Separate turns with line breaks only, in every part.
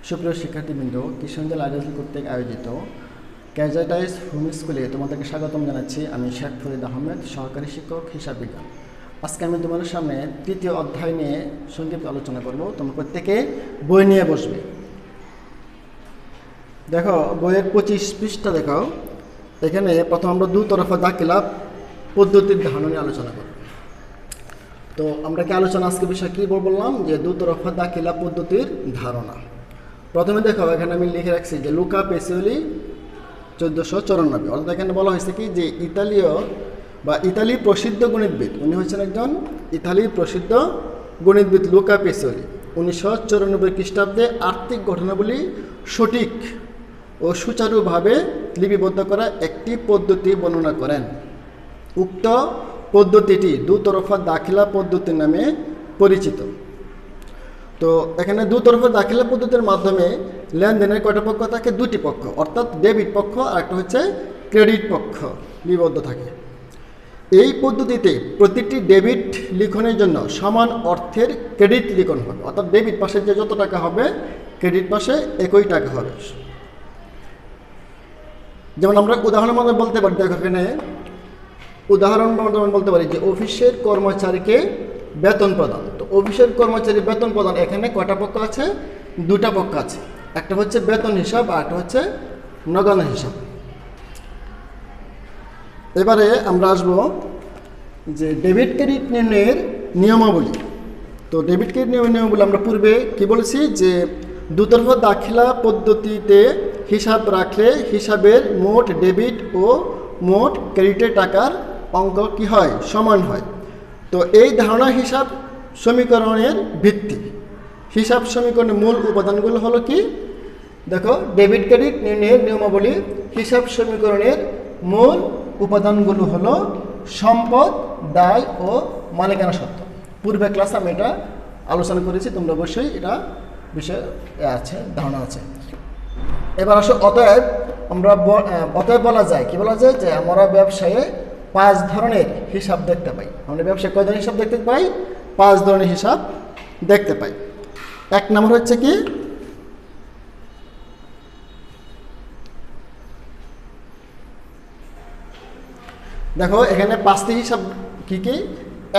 সুপ্রিয় শিক্ষার্থীবৃন্দ, কিশোরগঞ্জ আইডিয়াল কর্তৃক আয়োজিত ক্যাজাটাইজ হোম স্কুলে তোমাদেরকে স্বাগতম জানাচ্ছি। আমি শেখ ফরিদ আহমেদ, সহকারী শিক্ষক হিসাব বিজ্ঞান। আজকে আমি তোমাদের সামনে তৃতীয় অধ্যায় নিয়ে সংক্ষিপ্ত আলোচনা করব। তোমরা প্রত্যেকে বই নিয়ে বসবে। দেখো বইয়ের 25 পৃষ্ঠা দেখাও। এখানে প্রথম আমরা দুতরফা দাখিলা পদ্ধতির ধারণা নিয়ে আলোচনা করব। তো আমরা কি আলোচনা আজকে বিষয় কী বললাম যে দুতরফা দাখিলা পদ্ধতির ধারণা। প্রথমে দেখো এখানে আমি লিখে রাখছি যে লুকা পেসিওলি 1494, অর্থাৎ এখানে বলা হয়েছে কি যে ইতালির প্রসিদ্ধ গণিতবিদ, উনি হচ্ছেন একজন ইতালির প্রসিদ্ধ গণিতবিদ লুকা পেসিওলি 1994 খ্রিস্টাব্দে আর্থিক ঘটনাবলী সঠিক ও সুচারুভাবে লিপিবদ্ধ করা একটি পদ্ধতি বর্ণনা করেন। উক্ত পদ্ধতিটি দুতরফা দাখিলা পদ্ধতি নামে পরিচিত। তো এখানে দুতরফা দাখিলা পদ্ধতির মাধ্যমে লেনদেনের কয়টা পক্ষ থাকে? দুটি পক্ষ, অর্থাৎ ডেবিট পক্ষ আর একটা হচ্ছে ক্রেডিট পক্ষ লিপিবদ্ধ থাকে। এই পদ্ধতিতে প্রতিটি ডেবিট লিখনের জন্য সমান অর্থের ক্রেডিট লিখন হবে, অর্থাৎ ডেবিট পাশে যে যত টাকা হবে ক্রেডিট পাশে একই টাকা হবে। যেমন আমরা উদাহরণের মধ্যে বলতে পারি, দেখো এখানে উদাহরণ বলতে পারি যে অফিসের কর্মচারীকে বেতন প্রদান। তো অফিসের কর্মচারী বেতন প্রদান, এখানে কয়টা পক্ষ আছে? দুটা পক্ষ আছে, একটা হচ্ছে বেতন হিসাব আর একটা হচ্ছে নগদ হিসাব। এবারে আমরা আসব যে ডেবিট ক্রেডিট নির্ণয়ের নিয়মাবলী। তো ডেবিট ক্রেডিট নিয়মাবলী আমরা পূর্বে কি বলেছি যে দুতরফা দাখিলা পদ্ধতিতে হিসাব রাখলে হিসাবের মোট ডেবিট ও মোট ক্রেডিটের টাকার অঙ্ক কি হয়? সমান হয়। তো এই ধারণা হিসাব সমীকরণের ভিত্তি। হিসাব সমীকরণের মূল উপাদানগুলো হলো কি? দেখো ডেবিট ক্রেডিট নির্ণয়ের নিয়মাবলী। হিসাব সমীকরণের মূল উপাদানগুলো হলো সম্পদ, দায় ও মালিকানা সত্ত্ব। পূর্বে ক্লাসে আমি এটা আলোচনা করেছি, তোমরা অবশ্যই এটা বিষয়ে আছে, ধারণা আছে। এবার আসো অতএব বলা যায় কি বলা যায় যে আমরা ব্যবসায়ে 5 ধরনের হিসাব দেখতে পাই। আমরা ব্যবসায় কয় ধরনের হিসাব দেখতে পাই? 5 ধরনের হিসাব দেখতে পাই। এক নম্বর হচ্ছে কি? দেখো এখানে 5টি হিসাব কি কি?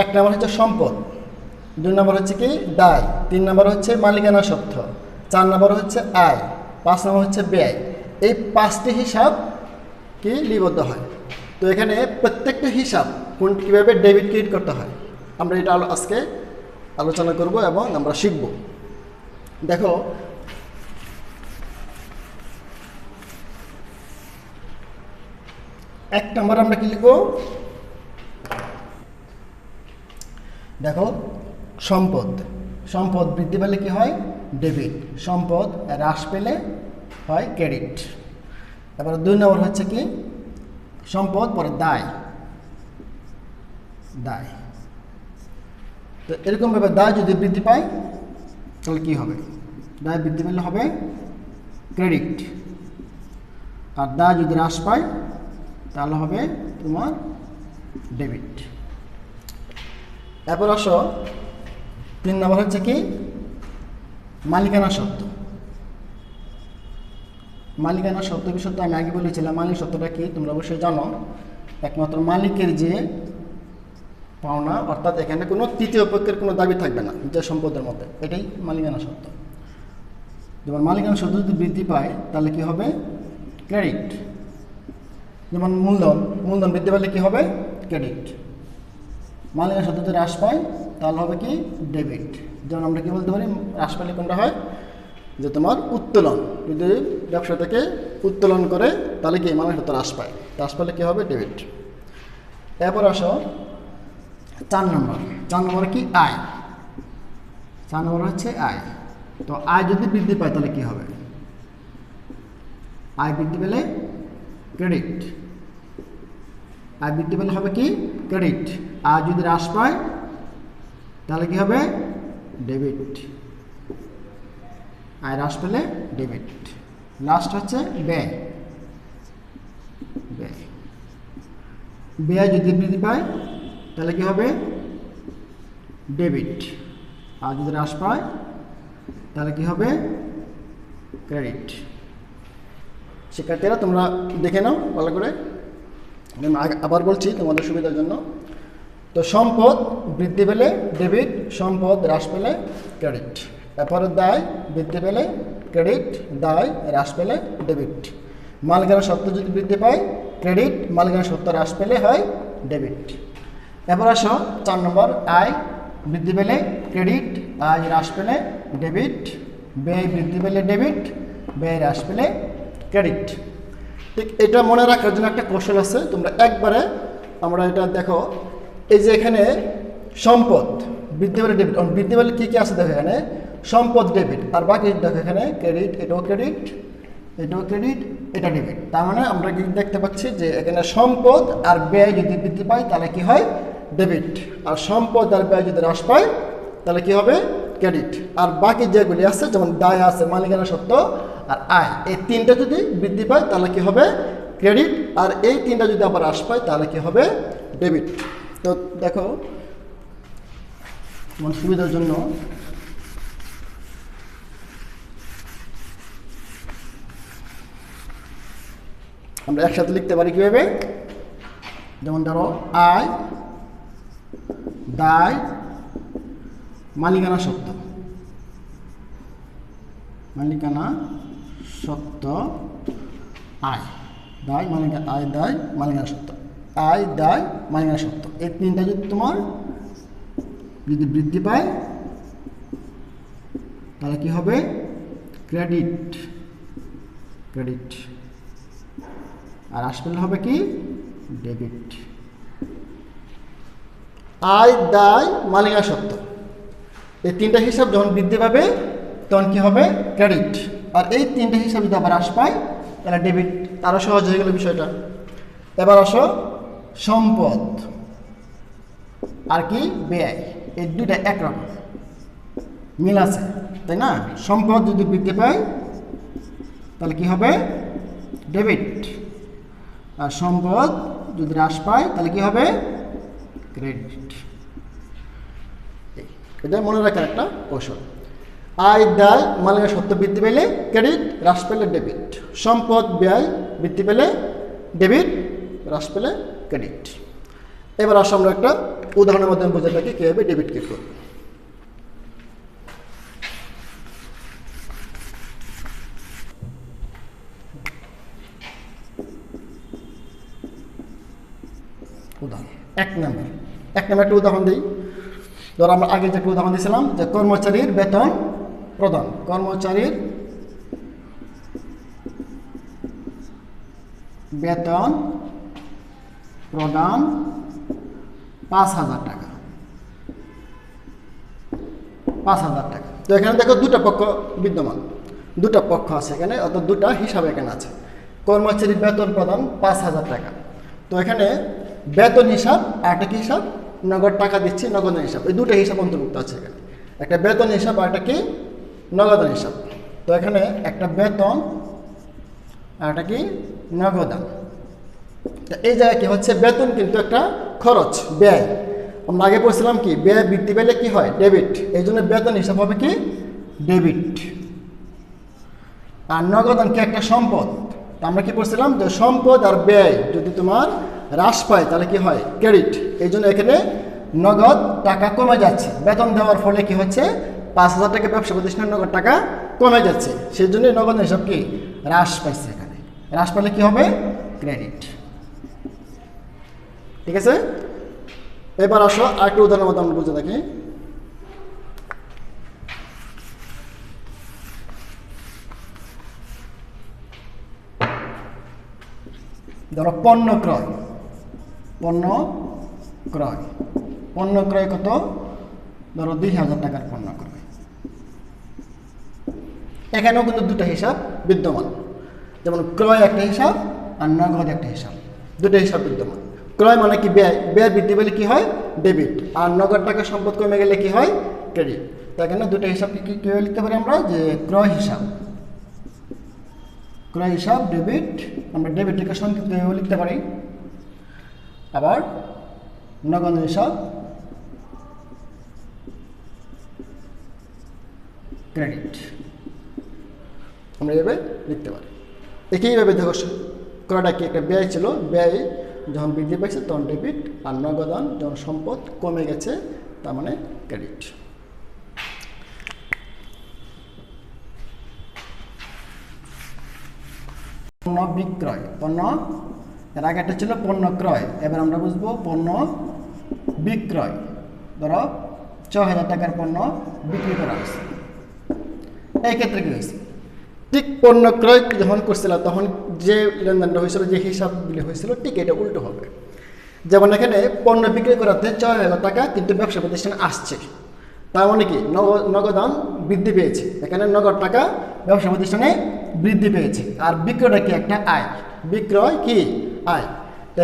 এক নম্বর হচ্ছে সম্পদ, 2 নম্বর হচ্ছে কি দায়, 3 নম্বর হচ্ছে মালিকানা সত্ত্ব, 4 নম্বর হচ্ছে আয়, 5 নম্বর হচ্ছে ব্যয়। এই 5টি হিসাব কি লিপিবদ্ধ হয়। তো এখানে প্রত্যেকটা হিসাব কীভাবে ডেবিট ক্রেডিট করতে হয় আমরা এটা আজকে আলোচনা করব এবং আমরা শিখব। দেখো এক নম্বর আমরা কি লিখব? দেখো সম্পদ। সম্পদ বৃদ্ধি পেলে কি হয়? ডেবিট। সম্পদ হ্রাস পেলে হয় ক্রেডিট। তারপরে 2 নম্বর হচ্ছে কি? সম্পদ, পরে দায়। দায়, তো এরকমভাবে দায় যদি বৃদ্ধি পায় তাহলে কি হবে? দায় বৃদ্ধি পেলে হবে ক্রেডিট, আর দায় যদি হ্রাস পায় তাহলে হবে তোমার ডেবিট। এরপর আসো 3 নম্বর হচ্ছে কি? মালিকানা সত্ত্ব। মালিকানা সত্ত্ব বিষয়টা আমি আগে বলেছিলাম। মালিক সত্ত্বটা কি তোমরা অবশ্যই জানো। একমাত্র মালিকের যে পাওনা, অর্থাৎ এখানে কোনো তৃতীয় পক্ষের কোনো দাবি থাকবে না যে সম্পদের মধ্যে, এটাই মালিকানা সত্ত্ব। যেমন মালিকানা সত্ত্ব যদি বৃদ্ধি পায় তাহলে কি হবে? ক্রেডিট। যেমন মূলধন বৃদ্ধি পেলে কি হবে? ক্রেডিট। মালিকানা সত্ত্ব যদি হ্রাস পায় তাহলে হবে কি? ডেবিট। যেমন আমরা কি বলতে পারি হ্রাস পেলে কোনটা হয়? যে তোমার উত্তোলন, যদি ব্যবসা থেকে উত্তোলন করে তাহলে কি মালিকানা সত্ত্ব হ্রাস পায়, হ্রাস পেলে কি হবে? ডেবিট। এরপর আসো 4 নম্বর। 4 নম্বর কি? আয়। 4 নম্বর হচ্ছে আয়। তো আয় যদি বৃদ্ধি পায় তাহলে কি হবে? আয় বৃদ্ধি পেলে ক্রেডিট। আয় বৃদ্ধি পেলে হবে কি? ক্রেডিট। আর যদি হ্রাস পায় তাহলে কি হবে? ডেবিট। আয় হ্রাস পেলে ডেবিট। লাস্ট হচ্ছে ব্যয়। ব্যয়, ব্যয় যদি বৃদ্ধি পায় তাহলে কি হবে? ডেবিট। আর যদি হ্রাস পায় তাহলে কি হবে? ক্রেডিট। শিক্ষার্থীরা তোমরা দেখে নাও ভালো করে, আমি আবার বলছি তোমাদের সুবিধার জন্য। তো সম্পদ বৃদ্ধি পেলে ডেবিট, সম্পদ হ্রাস পেলে ক্রেডিট। এরপরে দায় বৃদ্ধি পেলে ক্রেডিট, দায় হ্রাস পেলে ডেবিট। মালিকানা সত্ত্ব যদি বৃদ্ধি পায় ক্রেডিট, মালিকানা সত্ত্ব হ্রাস পেলে হয় ডেবিট। এরপর আসো 4 নম্বর, আয় বৃদ্ধি পেলে ক্রেডিট, আয় হ্রাস পেলে ডেবিট। ব্যয় বৃদ্ধি পেলে ডেবিট, ব্যয় হ্রাস পেলে ক্রেডিট। ঠিক এটা মনে রাখার জন্য একটা কৌশল আছে, তোমরা একবারে আমরা এটা দেখো, এই যে এখানে সম্পদ বৃদ্ধি পেলে ডেবিট, বৃদ্ধি পেলে কী কী আছে দেখো, এখানে সম্পদ ডেবিট, আর বাকি দেখো এখানে ক্রেডিট, এটাও ক্রেডিট, এটাও ক্রেডিট, এটা ডেবিট। তার মানে আমরা কি দেখতে পাচ্ছি যে এখানে সম্পদ আর ব্যয় যদি বৃদ্ধি পায় তাহলে কি হয় ডেবিট, আর সম্পদ আর ব্যয় যদি হ্রাস পায় তাহলে কি হবে ক্রেডিট। আর বাকি যেগুলি আছে যেমন দায় আছে, মালিকানা সত্ত্ব আর আয়, এই তিনটা যদি বৃদ্ধি পায় তাহলে কি হবে ক্রেডিট, আর এই তিনটা যদি আবার হ্রাস পায় তাহলে কি হবে ডেবিট। তো দেখো তোমার সুবিধার জন্য আমরা একসাথে লিখতে পারি কীভাবে, যেমন ধরো আয়, দায়, মালিকানা সত্ত্ব, মালিকানা সত্ত্ব, আয়, দায়, মালিকানা, আয়, দায়, মালিকানা সত্ত্ব, আয়, দায়, মালিকানা সত্ত্ব, এই তিনটা যদি তোমার যদি বৃদ্ধি পায় তাহলে কি হবে ক্রেডিট, ক্রেডিট। আর হ্রাস পেলে হবে কি ডেবিট। আয়, দায়, মালিকানা সত্ত্ব, এই তিনটা হিসাব যখন বৃদ্ধি পাবে তখন কি হবে ক্রেডিট, আর এই তিনটা হিসাব যদি আবার হ্রাস পায় তাহলে ডেবিট। আরও সহজ হয়ে গেল বিষয়টা। এবার আসো সম্পদ আর কি ব্যয়, এই দুইটা একরকম মিল আছে, তাই না? সম্পদ যদি বৃদ্ধি পায় তাহলে কি হবে ডেবিট, আর সম্পদ যদি হ্রাস পায় তাহলে কি হবে ক্রেডিট। এটা মনে রাখার একটা কৌশল। আয়, দায়, মালিকানা সত্ত্ব বৃদ্ধি পেলে ক্রেডিট, হ্রাস পেলে ডেবিট। সম্পদ ব্যয় বৃদ্ধি পেলে ডেবিট, হ্রাস পেলে ক্রেডিট। এবার আসো আমরা একটা উদাহরণের মাধ্যমে বোঝা থাকি কীভাবে ডেবিট কি করব। উদাহরণ 1 নম্বর একটা উদাহরণ দিই। ধর আমরা আগে যে একটা উদাহরণ দিয়েছিলাম যে কর্মচারীর বেতন প্রদান, কর্মচারীর বেতন প্রদান 5,000 টাকা, 5,000 টাকা। তো এখানে দেখো দুটা পক্ষ বিদ্যমান, দুটা পক্ষ আছে এখানে, অর্থাৎ দুটা হিসাব এখানে আছে। কর্মচারীর বেতন প্রদান 5,000 টাকা। তো এখানে বেতন হিসাব আর একটা কি হিসাব, নগদ টাকা দিচ্ছি নগদান হিসাব, এই দুটো হিসাব অন্তর্ভুক্ত আছে এখানে। একটা বেতন হিসাব আর একটা কি নগদান হিসাব। তো এখানে একটা বেতন আর একটা কি নগদান। এই জায়গায় কি হচ্ছে বেতন কিন্তু একটা খরচ, ব্যয়। আমরা আগে পড়ছিলাম কি ব্যয় বৃদ্ধি পেলে কি হয় ডেবিট, এই জন্য বেতন হিসাব হবে কি ডেবিট। আর নগদান কি একটা সম্পদ, আমরা কি পড়ছিলাম যে সম্পদ আর ব্যয় যদি তোমার হ্রাস পায় তাহলে কি হয় ক্রেডিট। এই জন্য এখানে নগদ টাকা কমে যাচ্ছে, বেতন দেওয়ার ফলে কি হচ্ছে 5,000 টাকা ব্যবসা প্রতিষ্ঠানের নগদ টাকা কমে যাচ্ছে, সেই জন্যই নগদ হিসাব কি হ্রাস পাইছে। এখানে হ্রাস পেলে কি হবে ক্রেডিট। ঠিক আছে, এবার আসো আরেকটা উদাহরণের মধ্যে আমরা বুঝে থাকি। ধরো পণ্য ক্রয়, পণ্য ক্রয়, পণ্য ক্রয় কত, ধরো 2,000 টাকার পণ্য ক্রয়। এখানেও কিন্তু দুটো হিসাব বিদ্যমান, যেমন ক্রয় একটা হিসাব আর নগদ একটা হিসাব, দুটো হিসাব বিদ্যমান। ক্রয় মানে কি ব্যয়, ব্যয় বৃদ্ধি পেলে কি হয় ডেবিট, আর নগদ টাকা সম্পদ কমে গেলে কি হয় ক্রেডিট। তাই এখানে দুটো হিসাব কি কীভাবে লিখতে পারি আমরা, যে ক্রয় হিসাব, ক্রয় হিসাব ডেবিট, আমরা ডেবিটটাকে সংক্ষিপ্ত লিখতে পারি। আবার নগদ হিসাব ক্রেডিট। আমরা এভাবে লিখতে পারি। একইভাবে দেখো ক্রয়টা কি একটা ব্যয় ছিল, ব্যয় যখন বৃদ্ধি পাইছে তখন ডেবিট, আর নগদান যখন সম্পদ কমে গেছে তার মানে ক্রেডিট। পণ্য বিক্রয়, পণ্য এর আগে একটা ছিল পণ্য ক্রয়, এবার আমরা বুঝবো পণ্য বিক্রয়। ধরো ৬,০০০ টাকার পণ্য বিক্রি করা হয়েছে, এই ক্ষেত্রে কি হয়েছে, ঠিক পণ্য ক্রয় যখন করছিল তখন যে লেনদেনটা হয়েছিল, যে হিসাবগুলি হয়েছিল, ঠিক এটা উল্টো হবে। যেমন এখানে পণ্য বিক্রি করাতে ৬,০০০ টাকা কিন্তু ব্যবসা প্রতিষ্ঠানে আসছে, তার মানে কি নগদান বৃদ্ধি পেয়েছে, এখানে নগদ টাকা ব্যবসা প্রতিষ্ঠানে বৃদ্ধি পেয়েছে। আর বিক্রয়টা কি একটা আয়, বিক্রয় কি আয়,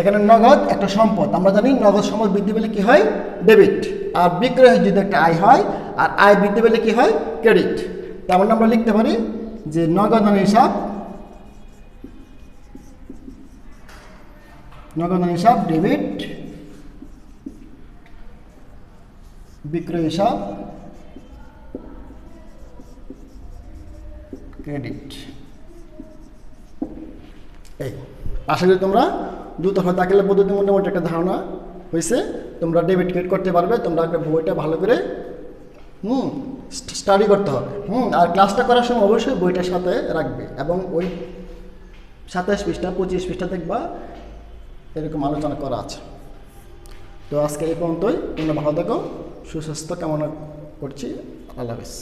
এখানে নগদ একটা সম্পদ, আমরা জানি নগদ সম্পদ বৃদ্ধি পেলে কি হয় ডেবিট, আর বিক্রয় যদি একটা আয় হয় আর আয় বৃদ্ধি পেলে কি হয় ক্রেডিট। তার মানে আমরা লিখতে পারি যে নগদান হিসাব ডেবিট, বিক্রয় হিসাব ক্রেডিট। এই আশা করি তোমরা দুতরফা দাখিলা পদ্ধতির মোটামুটি একটা ধারণা হয়েছে, তোমরা ডেবিট ক্রেডিট করতে পারবে। তোমরা বইটা ভালো করে স্টাডি করতে হবে। আর ক্লাসটা করার সময় অবশ্যই বইটার সাথে রাখবে, এবং ওই ২৭ পৃষ্ঠা ২৫ পৃষ্ঠা দেখবা এরকম আলোচনা করা আছে। তো আজকে এই পর্যন্তই, তোমরা ভালো থাকো, সুস্বাস্থ্য কামনা করছি, আল্লাহ হাফেজ।